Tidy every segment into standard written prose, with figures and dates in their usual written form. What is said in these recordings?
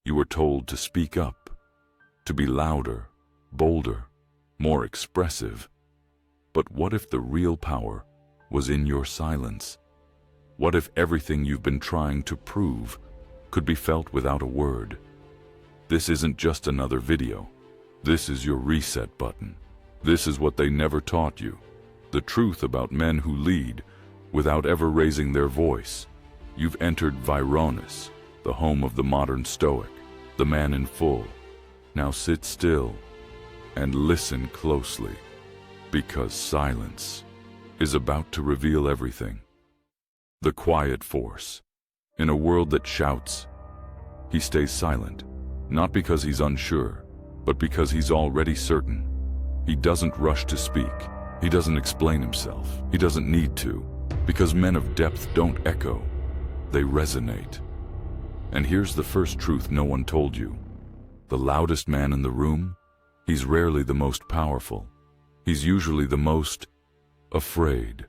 You were told to speak up, to be louder, bolder, more expressive. But what if the real power was in your silence? What if everything you've been trying to prove could be felt without a word? This isn't just another video. This is your reset button. This is what they never taught you. The truth about men who lead without ever raising their voice. You've entered Vironis, the home of the modern Stoic, the man in full. Now sit still and listen closely, because silence is about to reveal everything. The quiet force. In a world that shouts, he stays silent, not because he's unsure, but because he's already certain. He doesn't rush to speak. He doesn't explain himself. He doesn't need to, because men of depth don't echo, they resonate. And here's the first truth no one told you. The loudest man in the room, he's rarely the most powerful. He's usually the most afraid.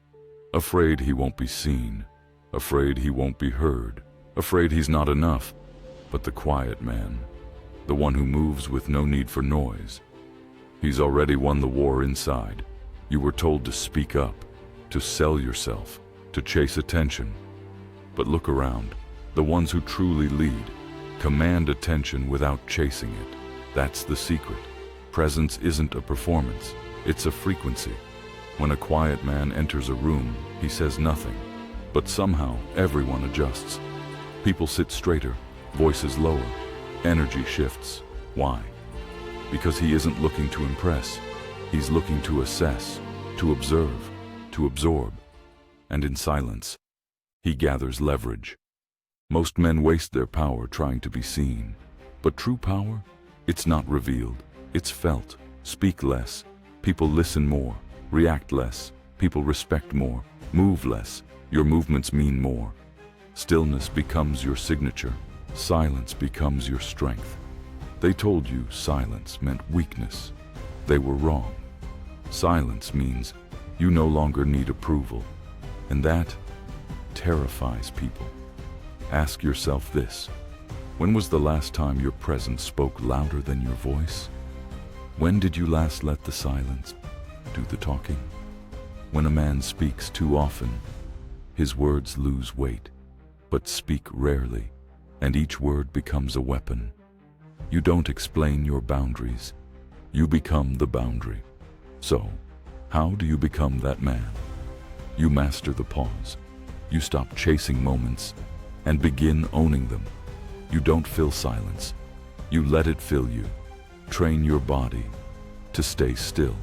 Afraid he won't be seen. Afraid he won't be heard. Afraid he's not enough. But the quiet man, the one who moves with no need for noise, he's already won the war inside. You were told to speak up, to sell yourself, to chase attention. But look around. The ones who truly lead command attention without chasing it. That's the secret. Presence isn't a performance, it's a frequency. When a quiet man enters a room, he says nothing, but somehow everyone adjusts. People sit straighter, voices lower, energy shifts. Why? Because he isn't looking to impress. He's looking to assess, to observe, to absorb. And in silence, he gathers leverage. Most men waste their power trying to be seen. But true power, it's not revealed, it's felt. Speak less, people listen more. React less, people respect more. Move less, your movements mean more. Stillness becomes your signature. Silence becomes your strength. They told you silence meant weakness. They were wrong. Silence means you no longer need approval, and that terrifies people. Ask yourself this: when was the last time your presence spoke louder than your voice? When did you last let the silence do the talking? When a man speaks too often, his words lose weight, but speak rarely, and each word becomes a weapon. You don't explain your boundaries, you become the boundary. So, how do you become that man? You master the pause. You stop chasing moments and begin owning them. You don't fill silence, you let it fill you. Train your body to stay still.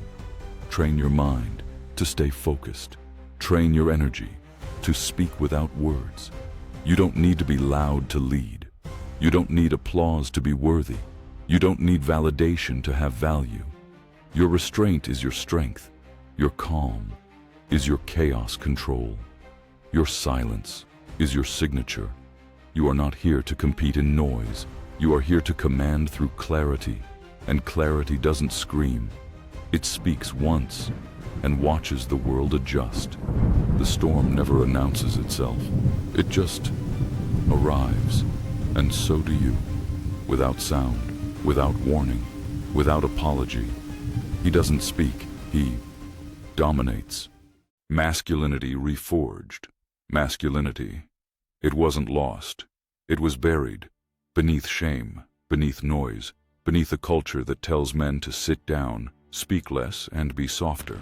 Train your mind to stay focused. Train your energy to speak without words. You don't need to be loud to lead. You don't need applause to be worthy. You don't need validation to have value. Your restraint is your strength. Your calm is your chaos control. Your silence is your signature. You are not here to compete in noise. You are here to command through clarity. And clarity doesn't scream. It speaks once and watches the world adjust. The storm never announces itself. It just arrives, and so do you. Without sound, without warning, without apology. He doesn't speak, he dominates. Masculinity reforged. Masculinity. It wasn't lost. It was buried, beneath shame, beneath noise, beneath a culture that tells men to sit down, speak less, and be softer.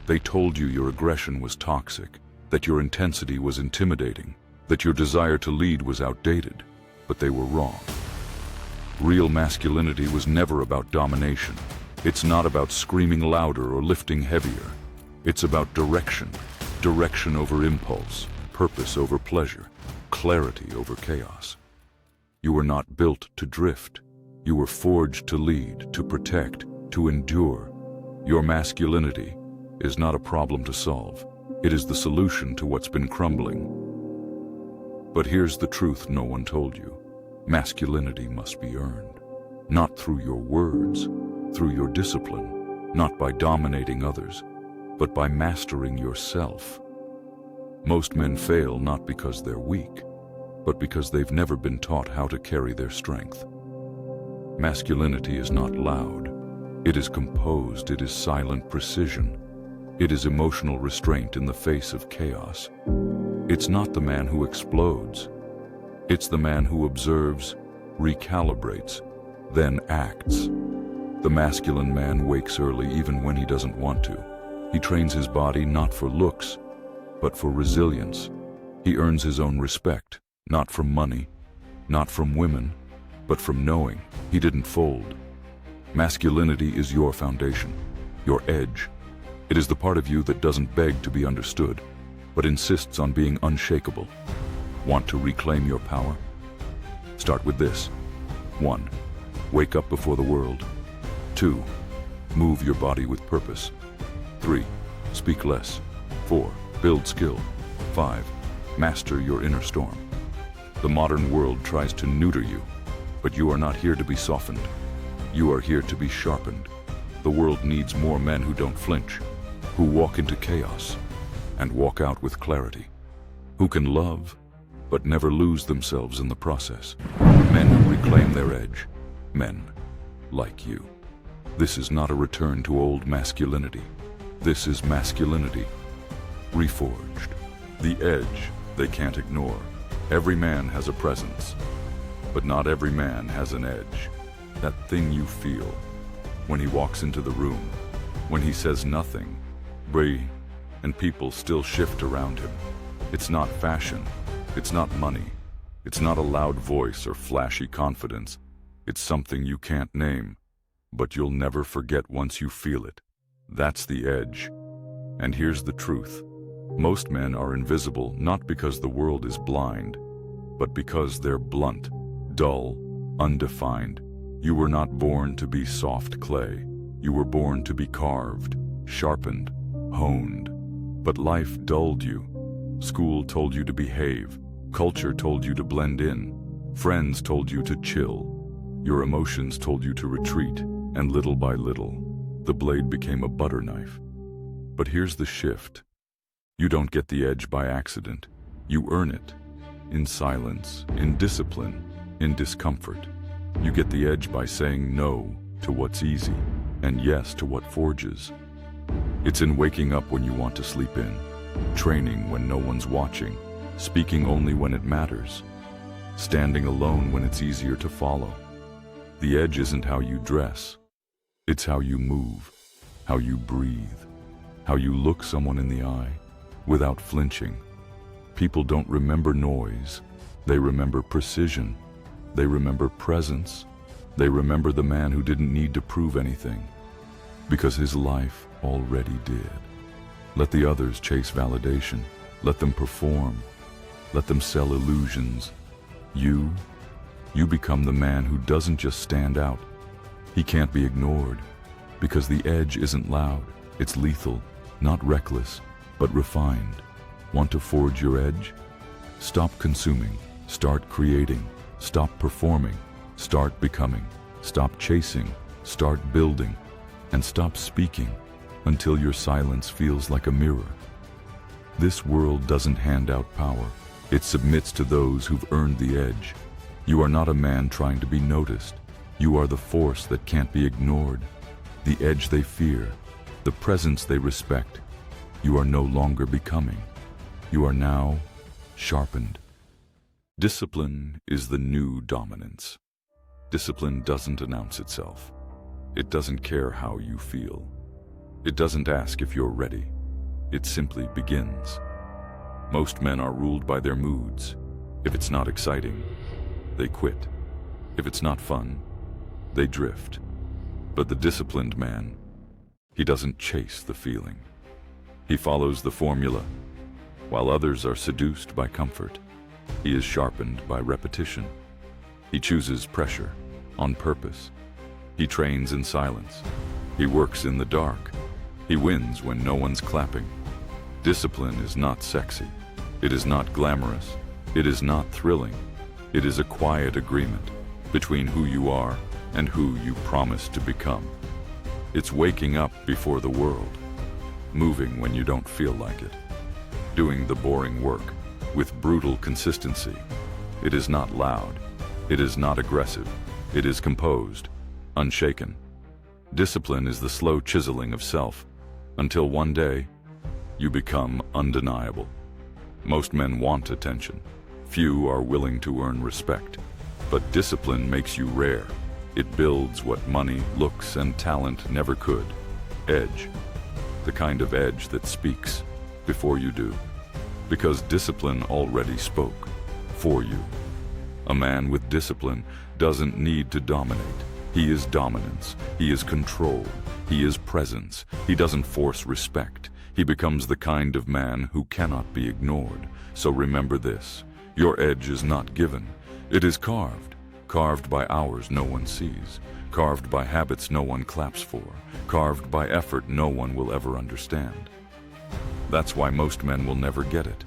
They told you your aggression was toxic, that your intensity was intimidating, that your desire to lead was outdated, but they were wrong. Real masculinity was never about domination. It's not about screaming louder or lifting heavier. It's about direction. Direction over impulse, purpose over pleasure, clarity over chaos. You were not built to drift. You were forged to lead, to protect, to endure. Your masculinity is not a problem to solve. It is the solution to what's been crumbling. But here's the truth no one told you. Masculinity must be earned. Not through your words, through your discipline, not by dominating others, but by mastering yourself. Most men fail not because they're weak, but because they've never been taught how to carry their strength. Masculinity is not loud. It is composed, it is silent precision. It is emotional restraint in the face of chaos. It's not the man who explodes. It's the man who observes, recalibrates, then acts. The masculine man wakes early even when he doesn't want to. He trains his body not for looks, but for resilience. He earns his own respect, not from money, not from women, but from knowing he didn't fold. Masculinity is your foundation, your edge. It is the part of you that doesn't beg to be understood, but insists on being unshakable. Want to reclaim your power? Start with this. 1. Wake up before the world. 2. Move your body with purpose. 3. Speak less. 4. Build skill. 5. Master your inner storm. The modern world tries to neuter you, but you are not here to be softened. You are here to be sharpened. The world needs more men who don't flinch, who walk into chaos and walk out with clarity, who can love but never lose themselves in the process. Men who reclaim their edge. Men like you. This is not a return to old masculinity. This is masculinity reforged. The edge they can't ignore. Every man has a presence, but not every man has an edge. That thing you feel when he walks into the room, when he says nothing, breathe, and people still shift around him. It's not fashion, it's not money, it's not a loud voice or flashy confidence. It's something you can't name, but you'll never forget once you feel it. That's the edge. And here's the truth. Most men are invisible not because the world is blind, but because they're blunt, dull, undefined. You were not born to be soft clay. You were born to be carved, sharpened, honed. But life dulled you. School told you to behave. Culture told you to blend in. Friends told you to chill. Your emotions told you to retreat. And little by little, the blade became a butter knife. But here's the shift. You don't get the edge by accident. You earn it. In silence, in discipline, in discomfort. You get the edge by saying no to what's easy and yes to what forges. It's in waking up when you want to sleep in, training when no one's watching, speaking only when it matters, standing alone when it's easier to follow. The edge isn't how you dress. It's how you move, how you breathe, how you look someone in the eye without flinching. People don't remember noise. They remember precision. They remember presence. They remember the man who didn't need to prove anything because his life already did. Let the others chase validation. Let them perform. Let them sell illusions. You become the man who doesn't just stand out. He can't be ignored because the edge isn't loud. It's lethal, not reckless, but refined. Want to forge your edge? Stop consuming. Start creating. Stop performing. Start becoming. Stop chasing. Start building. And stop speaking until your silence feels like a mirror. This world doesn't hand out power. It submits to those who've earned the edge. You are not a man trying to be noticed. You are the force that can't be ignored, the edge they fear, the presence they respect. You are no longer becoming. You are now sharpened. Discipline is the new dominance. Discipline doesn't announce itself. It doesn't care how you feel. It doesn't ask if you're ready. It simply begins. Most men are ruled by their moods. If it's not exciting, they quit. If it's not fun, they drift. But the disciplined man, he doesn't chase the feeling. He follows the formula. While others are seduced by comfort, he is sharpened by repetition. He chooses pressure on purpose. He trains in silence. He works in the dark. He wins when no one's clapping. Discipline is not sexy. It is not glamorous. It is not thrilling. It is a quiet agreement between who you are and who you promise to become. It's waking up before the world, moving when you don't feel like it, doing the boring work with brutal consistency. It is not loud. It is not aggressive. It is composed, unshaken. Discipline is the slow chiseling of self, until one day, you become undeniable. Most men want attention. Few are willing to earn respect. But discipline makes you rare. It builds what money, looks, and talent never could. Edge. The kind of edge that speaks before you do. Because discipline already spoke for you. A man with discipline doesn't need to dominate. He is dominance. He is control. He is presence. He doesn't force respect. He becomes the kind of man who cannot be ignored. So remember this. Your edge is not given. It is carved. Carved by hours no one sees. Carved by habits no one claps for. Carved by effort no one will ever understand. That's why most men will never get it.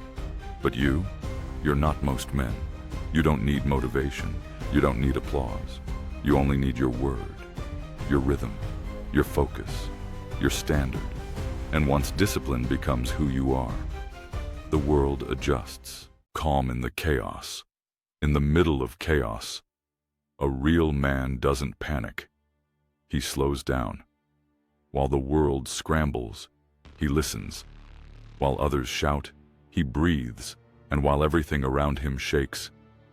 But you're not most men. You don't need motivation. You don't need applause. You only need your word, your rhythm, your focus, your standard. And once discipline becomes who you are, the world adjusts, calm in the chaos. In the middle of chaos, a real man doesn't panic. He slows down. While the world scrambles, he listens. While others shout, he breathes. And while everything around him shakes,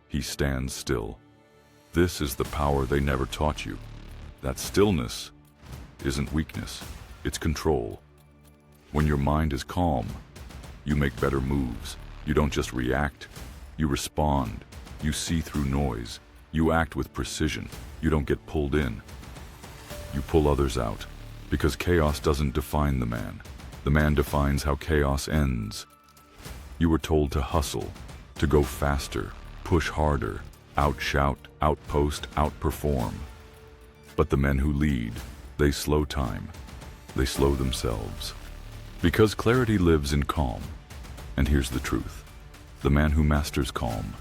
he stands still. This is the power they never taught you. That stillness isn't weakness, it's control. When your mind is calm, you make better moves. You don't just react, you respond. You see through noise. You act with precision. You don't get pulled in. You pull others out, because chaos doesn't define the man. The man defines how chaos ends. You were told to hustle, to go faster, push harder, outshout, outpost, outperform. But the men who lead, they slow time. They slow themselves. Because clarity lives in calm. And here's the truth. The man who masters calm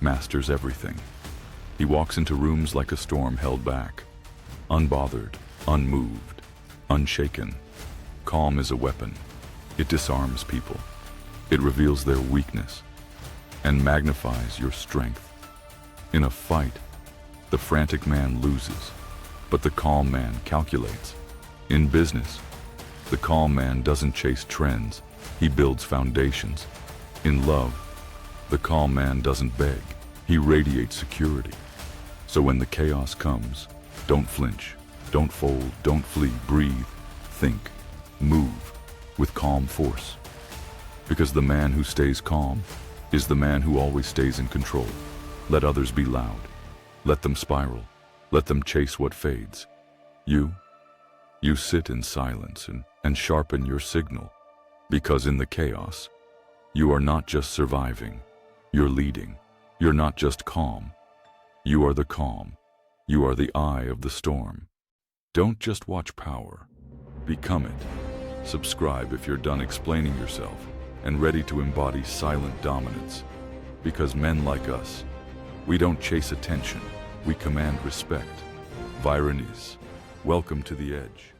masters everything. He walks into rooms like a storm held back. Unbothered, unmoved, unshaken. Calm is a weapon. It disarms people. It reveals their weakness and magnifies your strength. In a fight, the frantic man loses, but the calm man calculates. In business, the calm man doesn't chase trends, he builds foundations. In love, the calm man doesn't beg, he radiates security. So when the chaos comes, don't flinch, don't fold, don't flee, breathe, think, move with calm force. Because the man who stays calm is the man who always stays in control. Let others be loud. Let them spiral. Let them chase what fades. You sit in silence and sharpen your signal. Because in the chaos, you are not just surviving, you're leading. You're not just calm. You are the calm. You are the eye of the storm. Don't just watch power. Become it. Subscribe if you're done explaining yourself and ready to embody silent dominance. Because men like us, we don't chase attention, we command respect. Vironis, welcome to the edge.